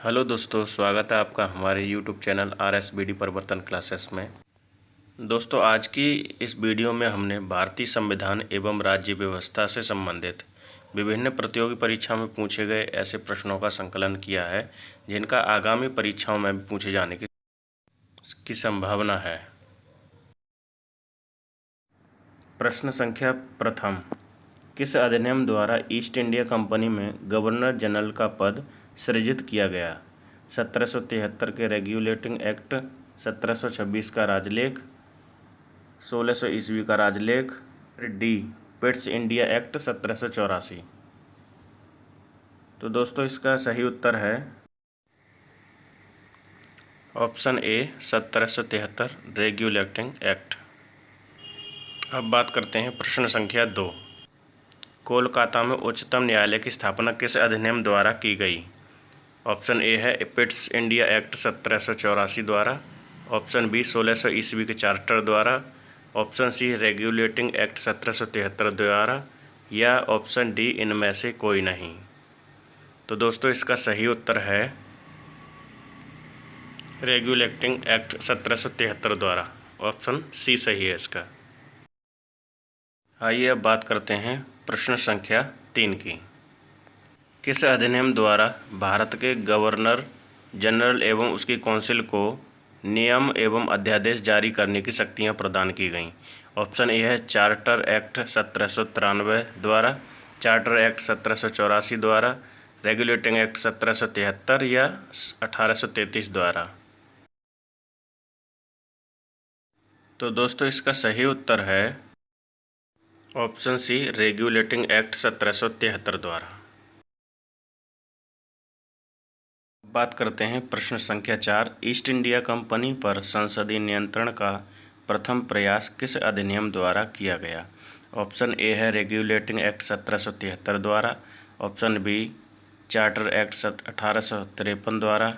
Hello दोस्तों, स्वागत है आपका हमारे YouTube चैनल RSBD परिवर्तन क्लासेस में। दोस्तों, आज की इस वीडियो में हमने भारतीय संविधान एवं राज्य व्यवस्था से संबंधित विभिन्न प्रतियोगी परीक्षा में पूछे गए ऐसे प्रश्नों का संकलन किया है जिनका आगामी परीक्षाओं में भी पूछे जाने की संभावना है। प्रश्न संख्या प्रथम, किस अधिनियम द्वारा ईस्ट इंडिया कंपनी में गवर्नर जनरल का पद सृजित किया गया? 1773 के रेगुलेटिंग एक्ट, 1726 का राजलेख, 1600 ईस्वी का राजलेख, डी पिट्स इंडिया एक्ट 1784। तो दोस्तों, इसका सही उत्तर है ऑप्शन ए 1773 रेगुलेटिंग एक्ट। अब बात करते हैं प्रश्न संख्या 2, कोलकाता में उच्चतम न्यायालय की स्थापना किस अधिनियम द्वारा की गई? ऑप्शन ए है पिट्स इंडिया एक्ट 1784 द्वारा, ऑप्शन बी 1600 ईस्वी के चार्टर द्वारा, ऑप्शन सी रेगुलेटिंग एक्ट 1773 द्वारा, या ऑप्शन डी इनमें से कोई नहीं। तो दोस्तों, इसका सही उत्तर है रेगुलेटिंग एक्ट 1773 द्वारा, ऑप्शन सी सही है इसका। आइए अब बात करते हैं प्रश्न संख्या 3 की। किस अधिनियम द्वारा भारत के गवर्नर जनरल एवं उसकी काउंसिल को नियम एवं अध्यादेश जारी करने की शक्तियां प्रदान की गईं? ऑप्शन ए है चार्टर एक्ट 1793 द्वारा, चार्टर एक्ट 1784 द्वारा, रेगुलेटिंग एक्ट 1773 या 1833 द्वारा। तो दोस्तों, इसका सही उत्तर है ऑप्शन सी रेगुलेटिंग एक्ट 1773 द्वारा। बात करते हैं प्रश्न संख्या 4, ईस्ट इंडिया कंपनी पर संसदीय नियंत्रण का प्रथम प्रयास किस अधिनियम द्वारा किया गया? ऑप्शन ए है रेगुलेटिंग एक्ट 1773 द्वारा, ऑप्शन बी चार्टर एक्ट 1853 द्वारा,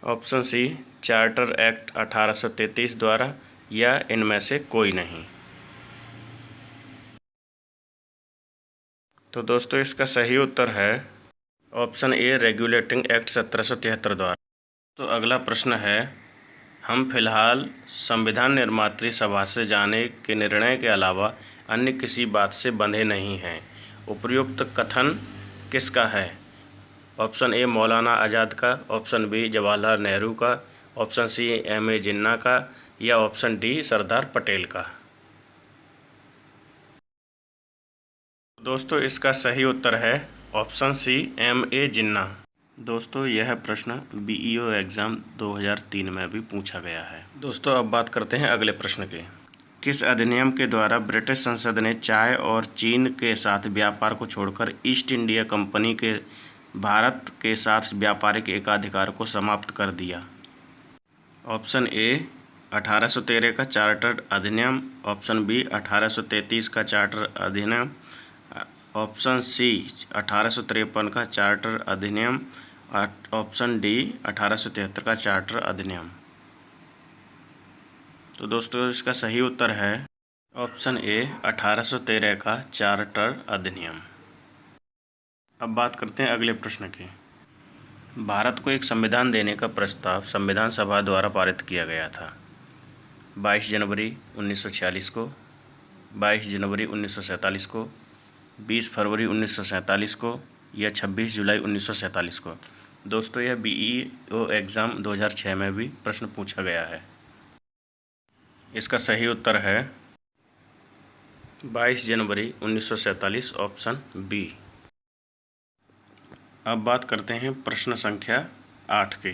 ऑप्शन सी चार्टर एक्ट 1833 द्वारा, या इनमें से कोई नहीं। तो दोस्तों, इसका सही उत्तर है ऑप्शन ए रेगुलेटिंग एक्ट 1773 द्वारा। तो अगला प्रश्न है, हम फिलहाल संविधान निर्मात्री सभा से जाने के निर्णय के अलावा अन्य किसी बात से बंधे नहीं हैं। उपर्युक्त कथन किसका है? ऑप्शन ए मौलाना आज़ाद का, ऑप्शन बी जवाहरलाल नेहरू का, ऑप्शन सी M.A. जिन्ना का, या ऑप्शन डी सरदार पटेल का। दोस्तों, इसका सही उत्तर है ऑप्शन सी M.A. जिन्ना। दोस्तों, यह प्रश्न BEO एग्ज़ाम 2003 में भी पूछा गया है। दोस्तों, अब बात करते हैं अगले प्रश्न की। किस अधिनियम के द्वारा ब्रिटिश संसद ने चाय और चीन के साथ व्यापार को छोड़कर ईस्ट इंडिया कंपनी के भारत के साथ व्यापारिक एकाधिकार को समाप्त कर दिया? ऑप्शन ए 1813 का चार्टर अधिनियम, ऑप्शन बी 1833 का चार्टर अधिनियम, ऑप्शन सी 1853 का चार्टर अधिनियम, ऑप्शन डी 1873 का चार्टर अधिनियम। तो दोस्तों, इसका सही उत्तर है ऑप्शन ए 1813 का चार्टर अधिनियम। अब बात करते हैं अगले प्रश्न की। भारत को एक संविधान देने का प्रस्ताव संविधान सभा द्वारा पारित किया गया था 22 जनवरी 1946 को, 22 जनवरी 1947 को, 20 फरवरी 1947 को, या 26 जुलाई 1947 को। दोस्तों, यह BEO एग्ज़ाम 2006 में भी प्रश्न पूछा गया है। इसका सही उत्तर है 22 जनवरी 1947, ऑप्शन बी। अब बात करते हैं प्रश्न संख्या 8 की।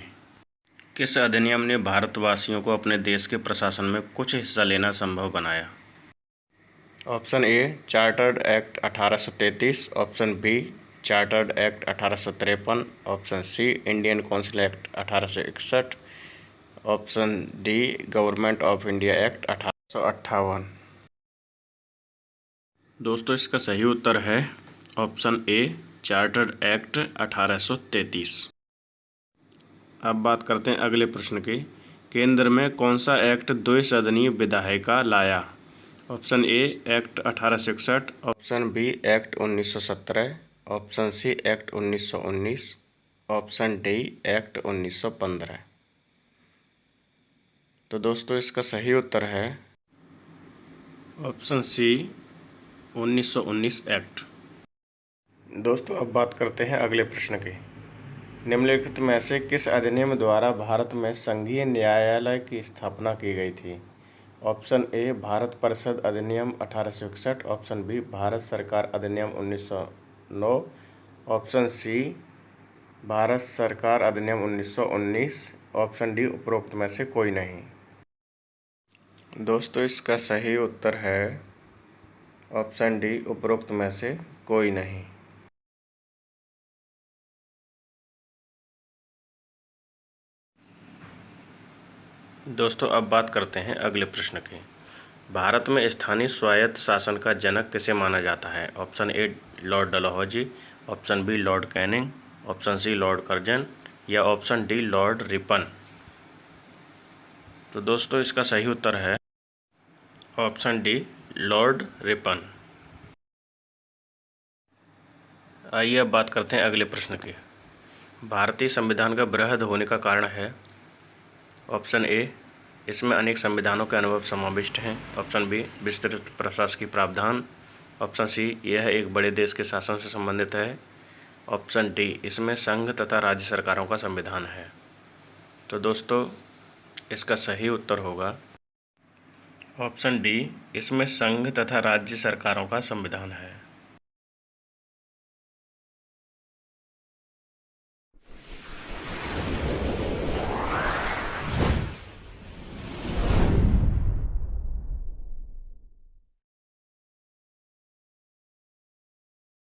किस अधिनियम ने भारतवासियों को अपने देश के प्रशासन में कुछ हिस्सा लेना संभव बनाया? Option A chartered act 1833, option B chartered act 1853, option C Indian council act 1861, option D government of India act 1858। दोस्तों, इसका सही उत्तर है ऑप्शन ए चार्टर्ड एक्ट 1833। अब बात करते हैं अगले प्रश्न की। केंद्र में कौन सा एक्ट द्विसदनीय विधायिका लाया? Option A act 1861, option B act 1917, option C act 1919, option D act 1915। तो दोस्तों इसका सही उत्तर है ऑप्शन सी 1919 एक्ट। दोस्तों अब बात करते हैं अगले प्रश्न की। निम्नलिखित में से किस अधिनियम द्वारा भारत में संघीय न्यायालय की स्थापना की गई थी? ऑप्शन ए भारत परिषद अधिनियम 1861, ऑप्शन बी भारत सरकार अधिनियम 1909, ऑप्शन सी भारत सरकार अधिनियम 1919, ऑप्शन डी उपरोक्त में से कोई नहीं। दोस्तों इसका सही उत्तर है ऑप्शन डी उपरोक्त में से कोई नहीं। दोस्तों अब बात करते हैं अगले प्रश्न की। भारत में स्थानीय स्वायत्त शासन का जनक किसे माना जाता है? Option A lord Dalhousie, option B lord Canning, option C lord Curzon या ऑप्शन डी लॉर्ड रिपन। तो दोस्तों इसका सही उत्तर है ऑप्शन डी लॉर्ड रिपन। आइए अब बात करते हैं अगले प्रश्न की। भारतीय संविधान का बृहद होने का कारण है? ऑप्शन ए इसमें अनेक संविधानों के अनुभव समाविष्ट हैं, ऑप्शन बी विस्तृत प्रशासकीय प्रावधान, ऑप्शन सी यह एक बड़े देश के शासन से संबंधित है, ऑप्शन डी इसमें संघ तथा राज्य सरकारों का संविधान है। तो दोस्तों इसका सही उत्तर होगा ऑप्शन डी इसमें संघ तथा राज्य सरकारों का संविधान है।